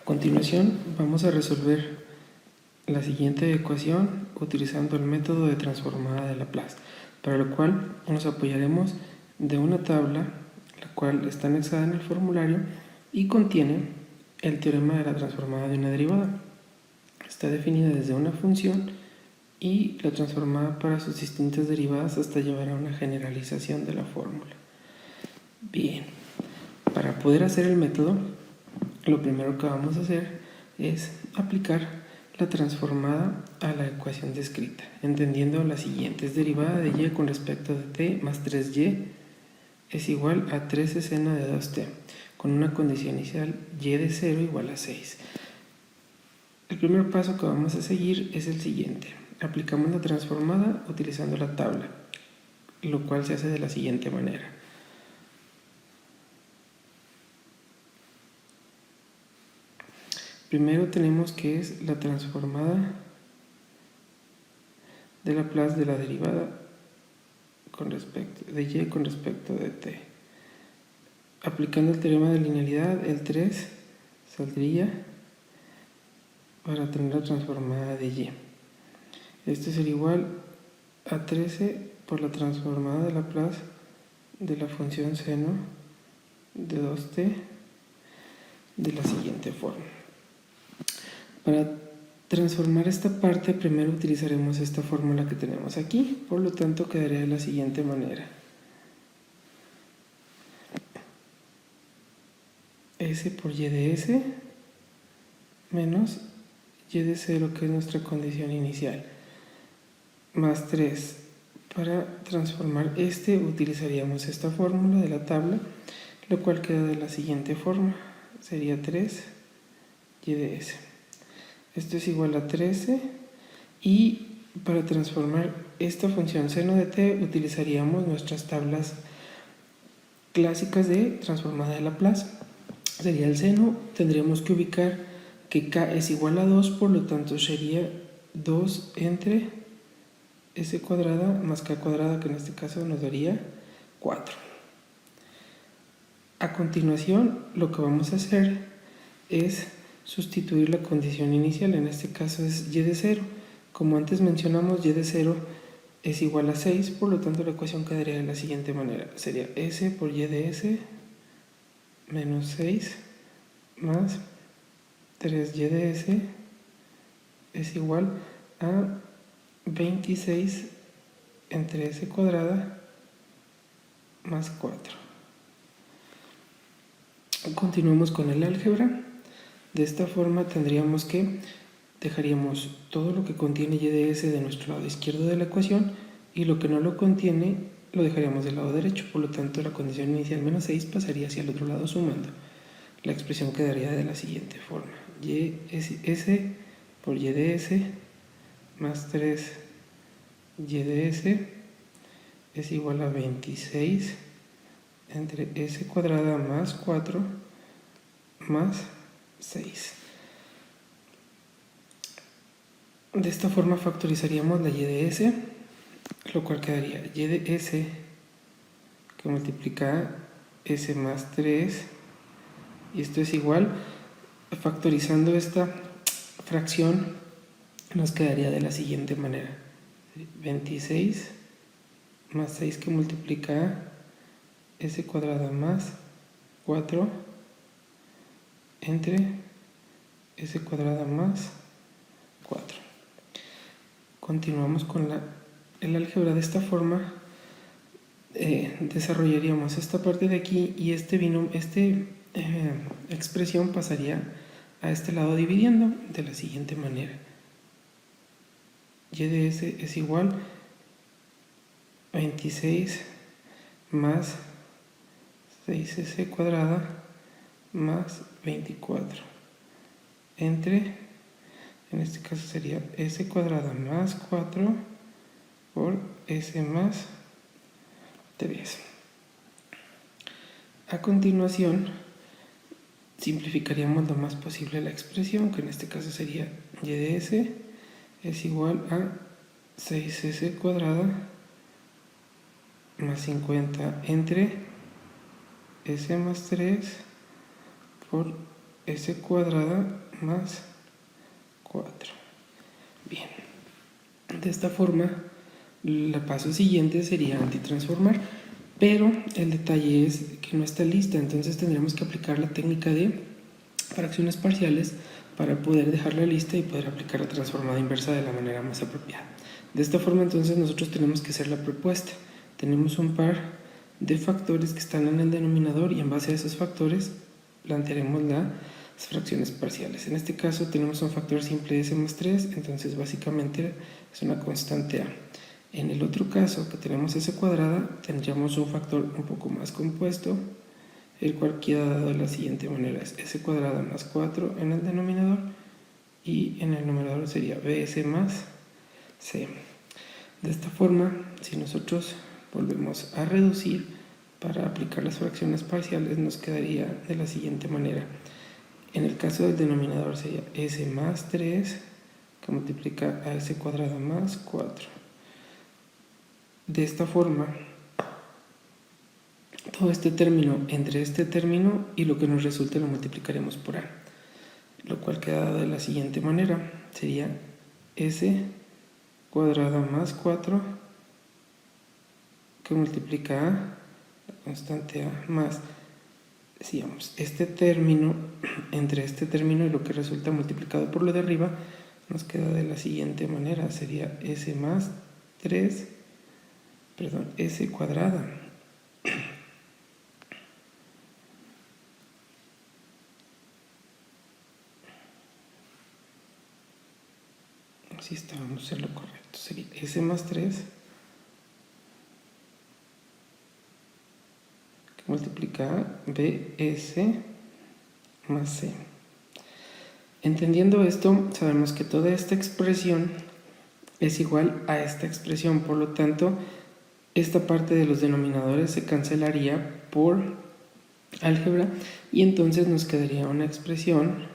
continuación vamos a resolver la siguiente ecuación utilizando el método de transformada de Laplace, para lo cual nos apoyaremos de una tabla la cual está anexada en el formulario y contiene el teorema de la transformada de una derivada. Está definida desde una función y la transformada para sus distintas derivadas hasta llevar a una generalización de la fórmula. Bien, para poder hacer el método, lo primero que vamos a hacer es aplicar la transformada a la ecuación descrita, entendiendo la siguiente: es derivada de y con respecto de t más 3y es igual a 13 seno de 2t, con una condición inicial y de 0 igual a 6. El primer paso que vamos a seguir es el siguiente: aplicamos la transformada utilizando la tabla, lo cual se hace de la siguiente manera. Primero tenemos que es la transformada de Laplace de la derivada de y con respecto de t. Aplicando el teorema de linealidad, el 3 saldría para tener la transformada de y. Esto sería igual a 13 por la transformada de Laplace de la función seno de 2t de la siguiente forma. Para transformar esta parte, primero utilizaremos esta fórmula que tenemos aquí, por lo tanto quedaría de la siguiente manera: s por y de s menos y de 0, que es nuestra condición inicial, más 3. Para transformar utilizaríamos esta fórmula de la tabla, lo cual queda de la siguiente forma: sería 3 y de s. Esto es igual a 13, y para transformar esta función seno de t utilizaríamos nuestras tablas clásicas de transformada de Laplace. Sería el seno, tendríamos que ubicar que k es igual a 2, por lo tanto sería 2 entre s cuadrada más k cuadrada, que en este caso nos daría 4. A continuación, lo que vamos a hacer es sustituir la condición inicial, en este caso es y de 0. Como antes mencionamos, y de 0 es igual a 6, por lo tanto la ecuación quedaría de la siguiente manera: sería s por y de s menos 6 más 3y de s es igual a 26 entre s cuadrada más 4. Continuamos con el álgebra. De esta forma tendríamos que dejaríamos todo lo que contiene y de s de nuestro lado izquierdo de la ecuación, y lo que no lo contiene lo dejaríamos del lado derecho. Por lo tanto, la condición inicial menos 6 pasaría hacia el otro lado sumando. La expresión quedaría de la siguiente forma: s por y de s más 3 y de s es igual a 26 entre s cuadrada más 4 más 6. De esta forma factorizaríamos la y de s, lo cual quedaría y de s que multiplica s más 3, y esto es igual, factorizando esta fracción nos quedaría de la siguiente manera: 26 más 6 que multiplica s cuadrada más 4 entre s cuadrada más 4. Continuamos con el álgebra. De esta forma desarrollaríamos esta parte de aquí, y esta expresión pasaría a este lado dividiendo de la siguiente manera: y de s es igual a 26 más 6s cuadrada más 24 entre, en este caso sería s cuadrada más 4 por s más 3. A continuación, simplificaríamos lo más posible la expresión, que en este caso sería y de s es igual a 6s cuadrada más 50 entre s más 3 por S cuadrada más 4. Bien, de esta forma el paso siguiente sería antitransformar, pero el detalle es que no está lista, entonces tendremos que aplicar la técnica de fracciones parciales para poder dejarla lista y poder aplicar la transformada inversa de la manera más apropiada. De esta forma entonces nosotros tenemos que hacer la propuesta. Tenemos un par de factores que están en el denominador y en base a esos factores plantearemos las fracciones parciales. En este caso tenemos un factor simple S más 3, entonces básicamente es una constante A. En el otro caso que tenemos S cuadrada, tendríamos un factor un poco más compuesto, el cual queda dado de la siguiente manera: es S cuadrada más 4 en el denominador y en el numerador sería BS más C. De esta forma, si nosotros volvemos a reducir para aplicar las fracciones parciales, nos quedaría de la siguiente manera. En el caso del denominador sería S más 3 que multiplica a S cuadrada más 4. De esta forma, todo este término entre este término y lo que nos resulte lo multiplicaremos por A, lo cual queda de la siguiente manera: sería S cuadrada más 4 que multiplica a la constante A más, decíamos, este término entre este término y lo que resulta multiplicado por lo de arriba, nos queda de la siguiente manera: sería S más 3, S cuadrada si estábamos en lo correcto, sería S más 3 que multiplica a BS más C. Entendiendo esto, sabemos que toda esta expresión es igual a esta expresión, por lo tanto esta parte de los denominadores se cancelaría por álgebra y entonces nos quedaría una expresión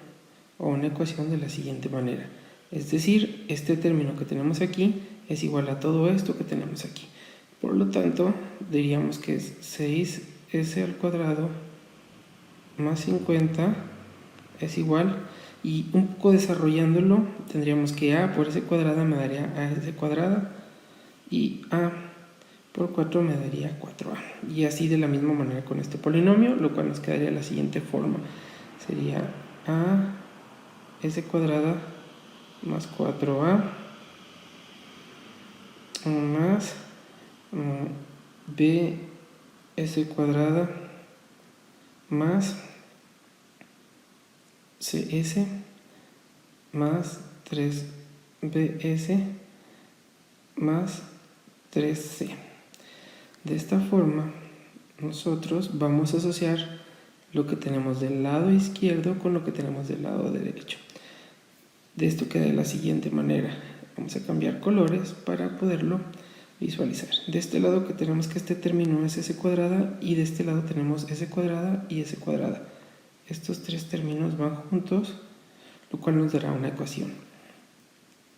o una ecuación de la siguiente manera: es decir, este término que tenemos aquí es igual a todo esto que tenemos aquí. Por lo tanto, diríamos que es 6s al cuadrado más 50 es igual, y un poco desarrollándolo tendríamos que a por s cuadrada me daría as cuadrada y a por 4 me daría 4a, y así de la misma manera con este polinomio, lo cual nos quedaría de la siguiente forma: sería a s cuadrada más 4a más b s cuadrada más cs más 3bs más 3c. De esta forma nosotros vamos a asociar lo que tenemos del lado izquierdo con lo que tenemos del lado derecho. De esto queda de la siguiente manera: vamos a cambiar colores para poderlo visualizar. De este lado que tenemos que este término es s cuadrada y de este lado tenemos s cuadrada y s cuadrada. Estos tres términos van juntos, lo cual nos dará una ecuación.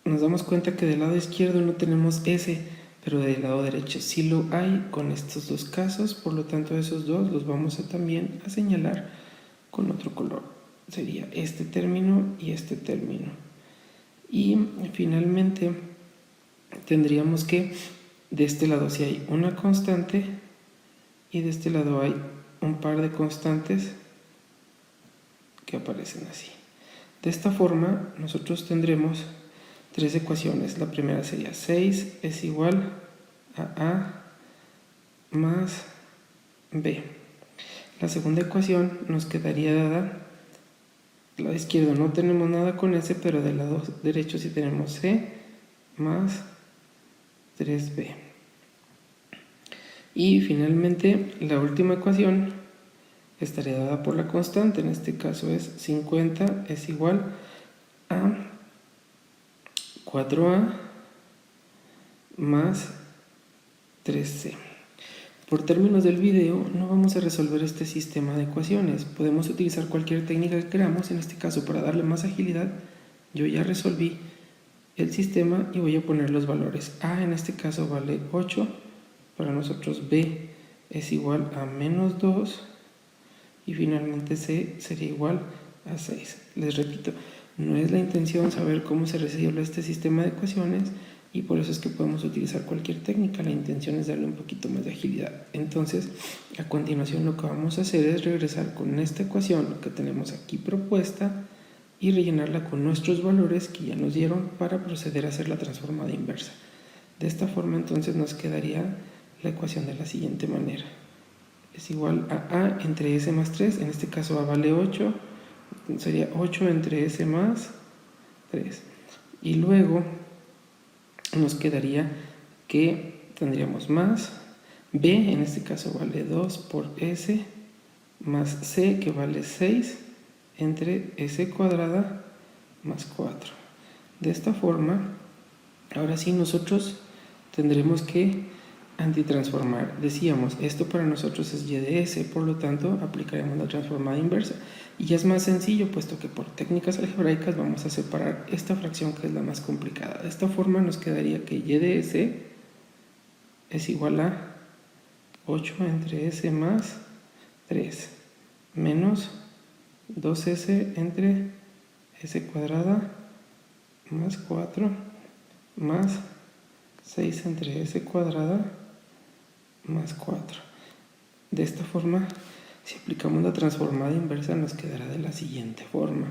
Nos damos cuenta que del lado izquierdo no tenemos s, pero del lado derecho sí lo hay con estos dos casos, por lo tanto esos dos los vamos a también a señalar con otro color. Sería este término y este término. Y finalmente tendríamos que de este lado sí hay una constante y de este lado hay un par de constantes que aparecen así. De esta forma nosotros tendremos tres ecuaciones. La primera sería 6 es igual a más b. La segunda ecuación nos quedaría dada: del lado izquierdo no tenemos nada con s, pero del lado derecho sí tenemos c más 3b. Y finalmente la última ecuación estaría dada por la constante, en este caso es 50 es igual a 4a más 3c. Por términos del video no vamos a resolver este sistema de ecuaciones, podemos utilizar cualquier técnica que queramos. En este caso, para darle más agilidad, yo ya resolví el sistema y voy a poner los valores. A en este caso vale 8, para nosotros b es igual a menos 2 y finalmente c sería igual a 6. Les repito, no es la intención saber cómo se resuelve este sistema de ecuaciones y por eso es que podemos utilizar cualquier técnica. La intención es darle un poquito más de agilidad. Entonces, a continuación lo que vamos a hacer es regresar con esta ecuación que tenemos aquí propuesta y rellenarla con nuestros valores que ya nos dieron para proceder a hacer la transformada inversa. De esta forma entonces nos quedaría la ecuación de la siguiente manera. Es igual a entre s más 3, en este caso a vale 8, sería 8 entre s más 3. Y luego nos quedaría que tendríamos más b, en este caso vale 2 por s, más c que vale 6 entre s cuadrada más 4. De esta forma, ahora sí nosotros tendremos que antitransformar. Decíamos, esto para nosotros es y de s, por lo tanto aplicaremos la transformada inversa. Y ya es más sencillo, puesto que por técnicas algebraicas vamos a separar esta fracción que es la más complicada. De esta forma nos quedaría que y de s es igual a 8 entre s más 3 menos 2s entre s cuadrada más 4 más 6 entre s cuadrada más 4. De esta forma, si aplicamos la transformada inversa, nos quedará de la siguiente forma.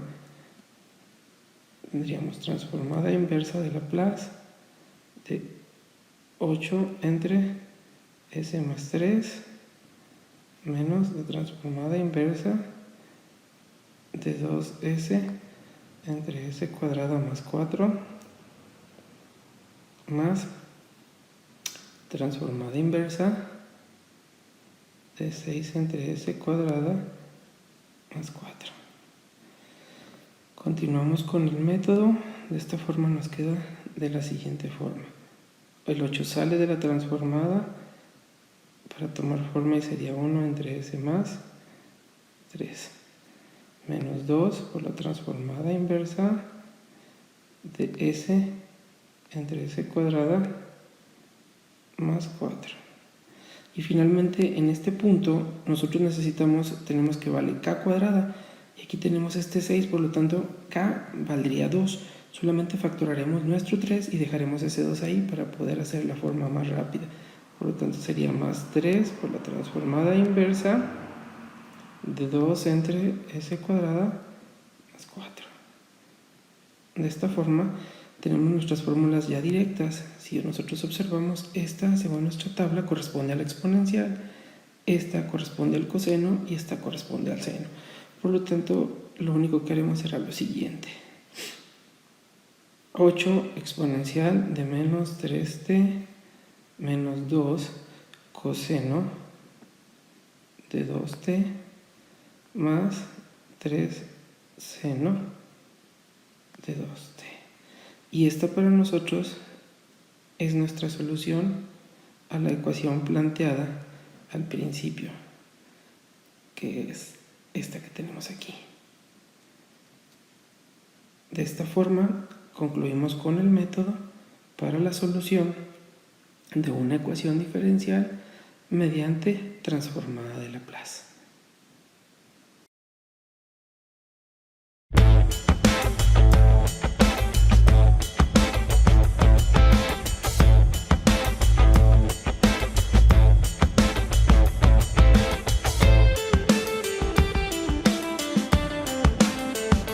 Tendríamos transformada inversa de Laplace de 8 entre s más 3 menos la transformada inversa de 2s entre s cuadrada más 4 más transformada inversa de 6 entre s cuadrada más 4. Continuamos con el método. De esta forma nos queda de la siguiente forma. El 8 sale de la transformada para tomar forma y sería 1 entre s más 3 menos 2 por la transformada inversa de s entre s cuadrada más 4. Y finalmente en este punto nosotros tenemos que vale k cuadrada y aquí tenemos este 6, por lo tanto k valdría 2. Solamente factoraremos nuestro 3 y dejaremos ese 2 ahí para poder hacer la forma más rápida. Por lo tanto sería más 3 por la transformada inversa de 2 entre s cuadrada más 4. De esta forma tenemos nuestras fórmulas ya directas. Si nosotros observamos, esta, según nuestra tabla, corresponde a la exponencial, esta corresponde al coseno y esta corresponde al seno. Por lo tanto, lo único que haremos será lo siguiente. 8 exponencial de menos 3t menos 2 coseno de 2t más 3 seno de 2t. Y esta para nosotros es nuestra solución a la ecuación planteada al principio, que es esta que tenemos aquí. De esta forma concluimos con el método para la solución de una ecuación diferencial mediante transformada de Laplace.